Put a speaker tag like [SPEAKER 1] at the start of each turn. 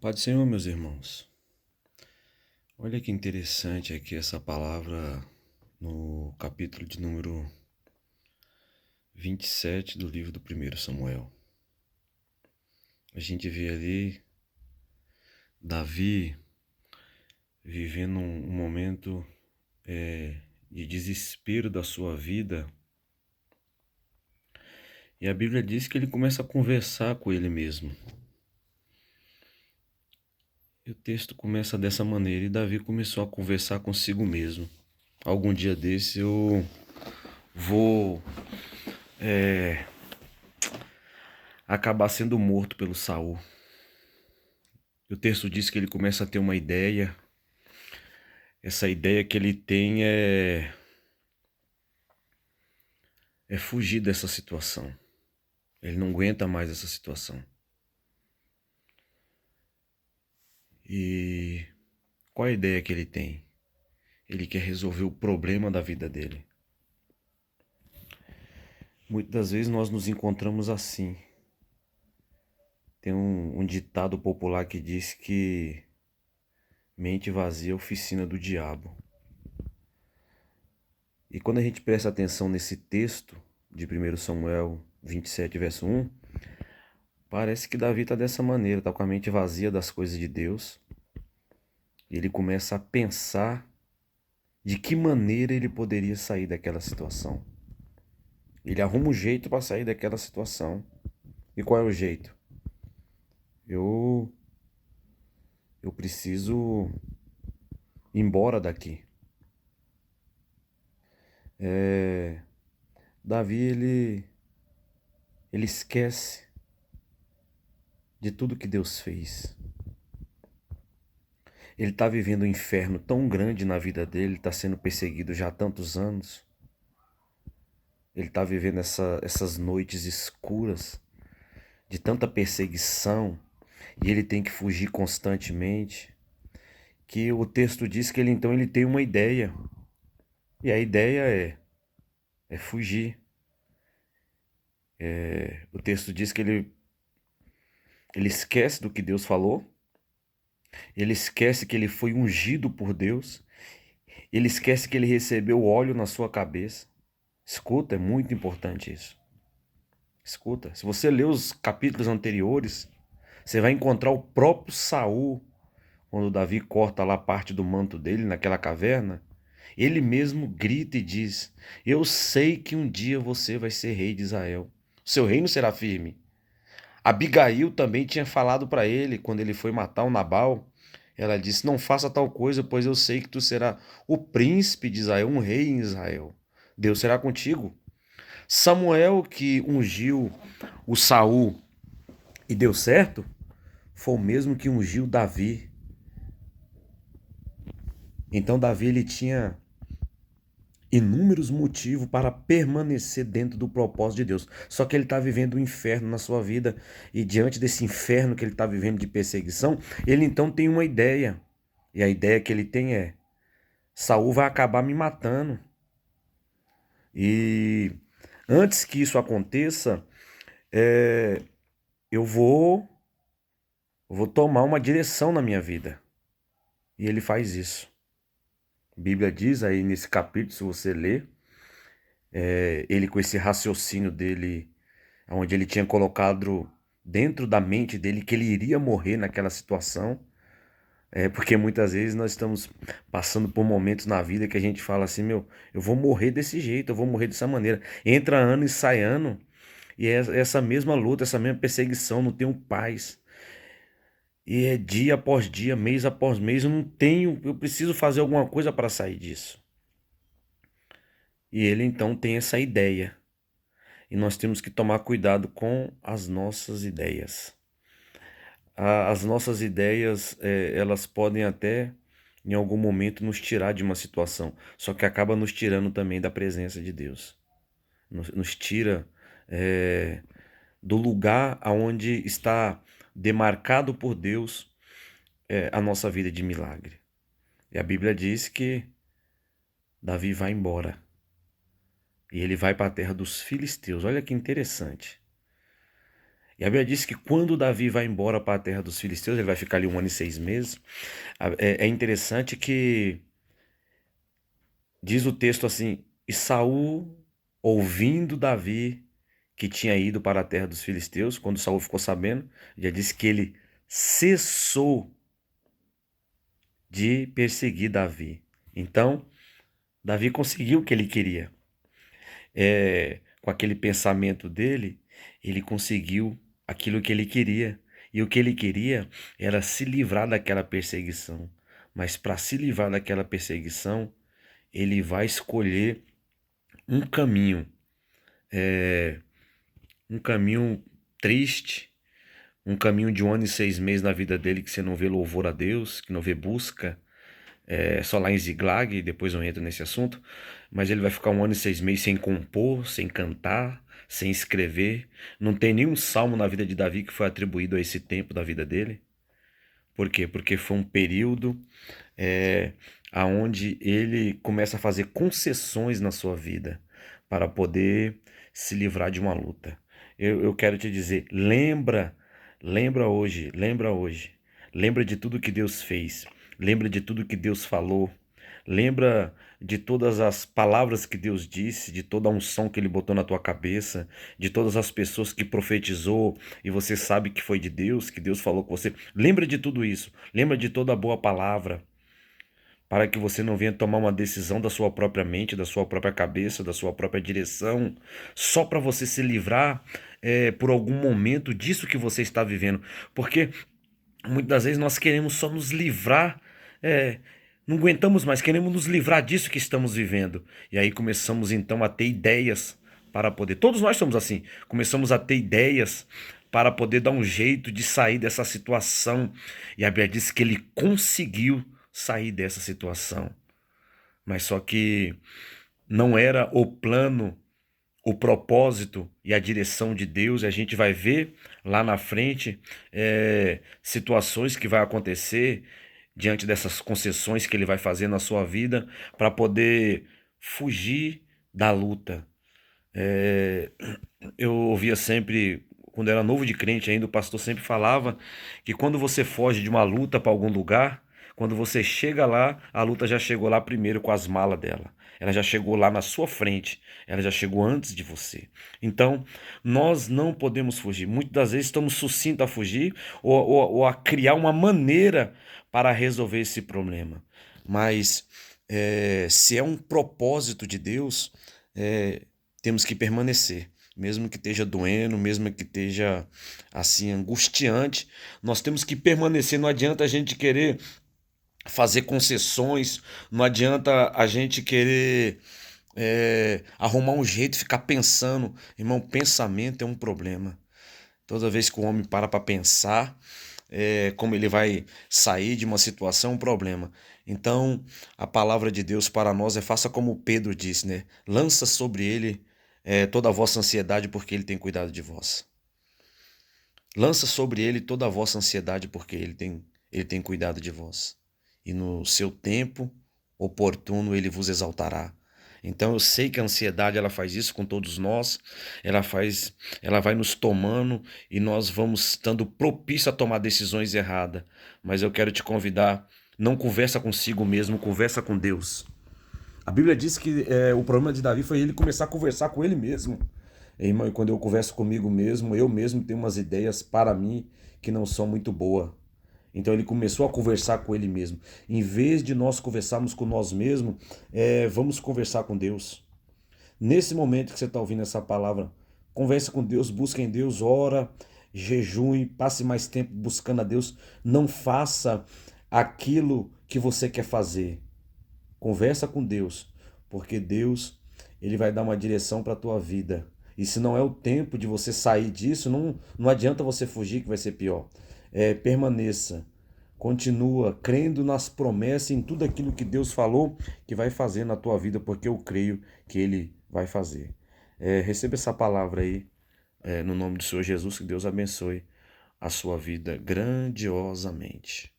[SPEAKER 1] Paz do Senhor, meus irmãos. Olha que interessante aqui essa palavra no capítulo de número 27 do livro do 1º Samuel. A gente vê ali Davi vivendo um momento de desespero da sua vida. E a Bíblia diz que ele começa a conversar com ele mesmo. E o texto começa dessa maneira, e Davi começou a conversar consigo mesmo. Algum dia desse eu vou acabar sendo morto pelo Saul. O texto diz que ele começa a ter uma ideia. Essa ideia que ele tem é fugir dessa situação. Ele não aguenta mais essa situação. E qual a ideia que ele tem? Ele quer resolver o problema da vida dele. Muitas das vezes nós nos encontramos assim. Tem um ditado popular que diz que mente vazia é oficina do diabo. E quando a gente presta atenção nesse texto de 1 Samuel 27, verso 1, parece que Davi está dessa maneira, está com a mente vazia das coisas de Deus. E ele começa a pensar de que maneira ele poderia sair daquela situação. Ele arruma um jeito para sair daquela situação. E qual é o jeito? Eu preciso ir embora daqui. Davi, ele esquece de tudo que Deus fez. Ele está vivendo um inferno tão grande na vida dele, está sendo perseguido já há tantos anos. Ele está vivendo essas noites escuras de tanta perseguição e ele tem que fugir constantemente, que o texto diz que ele tem uma ideia. E a ideia é fugir. O texto diz que ele esquece do que Deus falou, ele esquece que ele foi ungido por Deus, ele esquece que ele recebeu óleo na sua cabeça. Escuta, é muito importante isso. Escuta, se você ler os capítulos anteriores, você vai encontrar o próprio Saul, quando Davi corta lá parte do manto dele naquela caverna. Ele mesmo grita e diz: eu sei que um dia você vai ser rei de Israel. O seu reino será firme. Abigail também tinha falado para ele, quando ele foi matar o Nabal, ela disse: não faça tal coisa, pois eu sei que tu serás o príncipe de Israel, um rei em Israel. Deus será contigo. Samuel, que ungiu o Saul e deu certo, foi o mesmo que ungiu Davi. Então Davi, ele tinha inúmeros motivos para permanecer dentro do propósito de Deus. Só que ele está vivendo um inferno na sua vida, e diante desse inferno que ele está vivendo de perseguição, ele então tem uma ideia. E a ideia que ele tem é: Saul vai acabar me matando. E antes que isso aconteça, eu vou tomar uma direção na minha vida. E ele faz isso. A Bíblia diz aí nesse capítulo, se você ler, ele com esse raciocínio dele, onde ele tinha colocado dentro da mente dele que ele iria morrer naquela situação. Porque muitas vezes nós estamos passando por momentos na vida que a gente fala assim: meu, eu vou morrer desse jeito, eu vou morrer dessa maneira. Entra ano e sai ano, e é essa mesma luta, essa mesma perseguição, não tenho paz. E é dia após dia, mês após mês, eu preciso fazer alguma coisa para sair disso. E ele então tem essa ideia. E nós temos que tomar cuidado com as nossas ideias. As nossas ideias, elas podem até, em algum momento, nos tirar de uma situação. Só que acaba nos tirando também da presença de Deus. Nos tira do lugar onde está demarcado por Deus a nossa vida de milagre. E a Bíblia diz que Davi vai embora. E ele vai para a terra dos filisteus. Olha que interessante. E a Bíblia diz que quando Davi vai embora para a terra dos filisteus, ele vai ficar ali 1 ano e 6 meses. É interessante que diz o texto assim: e Saul, ouvindo Davi que tinha ido para a terra dos filisteus, quando Saul ficou sabendo, já disse que ele cessou de perseguir Davi. Então, Davi conseguiu o que ele queria. Com aquele pensamento dele, ele conseguiu aquilo que ele queria. E o que ele queria era se livrar daquela perseguição. Mas para se livrar daquela perseguição, ele vai escolher um caminho, um caminho triste, um caminho de 1 ano e 6 meses na vida dele que você não vê louvor a Deus, que não vê busca, só lá em Ziglag, depois eu entro nesse assunto, mas ele vai ficar 1 ano e 6 meses sem compor, sem cantar, sem escrever. Não tem nenhum salmo na vida de Davi que foi atribuído a esse tempo da vida dele. Por quê? Porque foi um período aonde ele começa a fazer concessões na sua vida para poder se livrar de uma luta. Eu quero te dizer, lembra hoje, lembra de tudo que Deus fez, lembra de tudo que Deus falou, lembra de todas as palavras que Deus disse, de toda a unção que Ele botou na tua cabeça, de todas as pessoas que profetizou e você sabe que foi de Deus, que Deus falou com você. Lembra de tudo isso, lembra de toda a boa palavra, para que você não venha tomar uma decisão da sua própria mente, da sua própria cabeça, da sua própria direção, só para você se livrar por algum momento disso que você está vivendo. Porque muitas das vezes nós queremos só nos livrar, é, não aguentamos mais, queremos nos livrar disso que estamos vivendo. E aí começamos então a ter ideias para poder. Todos nós somos assim, começamos a ter ideias para poder dar um jeito de sair dessa situação. E a Bíblia diz que ele conseguiu sair dessa situação. Mas só que não era o plano, o propósito e a direção de Deus. E a gente vai ver lá na frente situações que vai acontecer diante dessas concessões que ele vai fazer na sua vida para poder fugir da luta. É, eu ouvia sempre, quando era novo de crente ainda, o pastor sempre falava que quando você foge de uma luta para algum lugar, quando você chega lá, a luta já chegou lá primeiro com as malas dela. Ela já chegou lá na sua frente, ela já chegou antes de você. Então, nós não podemos fugir. Muitas das vezes estamos sucintos a fugir ou a criar uma maneira para resolver esse problema. Mas, se é um propósito de Deus, é, temos que permanecer, mesmo que esteja doendo, mesmo que esteja assim angustiante, nós temos que permanecer. Não adianta a gente querer fazer concessões, não adianta a gente querer arrumar um jeito, ficar pensando. Irmão, pensamento é um problema. Toda vez que o homem para pensar, como ele vai sair de uma situação, é um problema. Então, a palavra de Deus para nós faça como Pedro disse, né? Lança sobre ele toda a vossa ansiedade, porque ele tem cuidado de vós. Lança sobre ele toda a vossa ansiedade, porque ele tem cuidado de vós. E no seu tempo oportuno ele vos exaltará. Então eu sei que a ansiedade ela faz isso com todos nós, ela vai nos tomando e nós vamos estando propício a tomar decisões erradas. Mas eu quero te convidar, não conversa consigo mesmo, conversa com Deus. A Bíblia diz que o problema de Davi foi ele começar a conversar com ele mesmo. Irmão, e quando eu converso comigo mesmo, eu mesmo tenho umas ideias para mim que não são muito boas. Então ele começou a conversar com ele mesmo. Em vez de nós conversarmos com nós mesmos, vamos conversar com Deus. Nesse momento que você está ouvindo essa palavra, converse com Deus, busque em Deus, ora, jejue, passe mais tempo buscando a Deus. Não faça aquilo que você quer fazer. Conversa com Deus, porque Deus ele vai dar uma direção para a tua vida. E se não é o tempo de você sair disso, não adianta você fugir que vai ser pior. Permaneça, continua crendo nas promessas, em tudo aquilo que Deus falou que vai fazer na tua vida, porque eu creio que Ele vai fazer. Receba essa palavra aí, no nome do Senhor Jesus, que Deus abençoe a sua vida grandiosamente.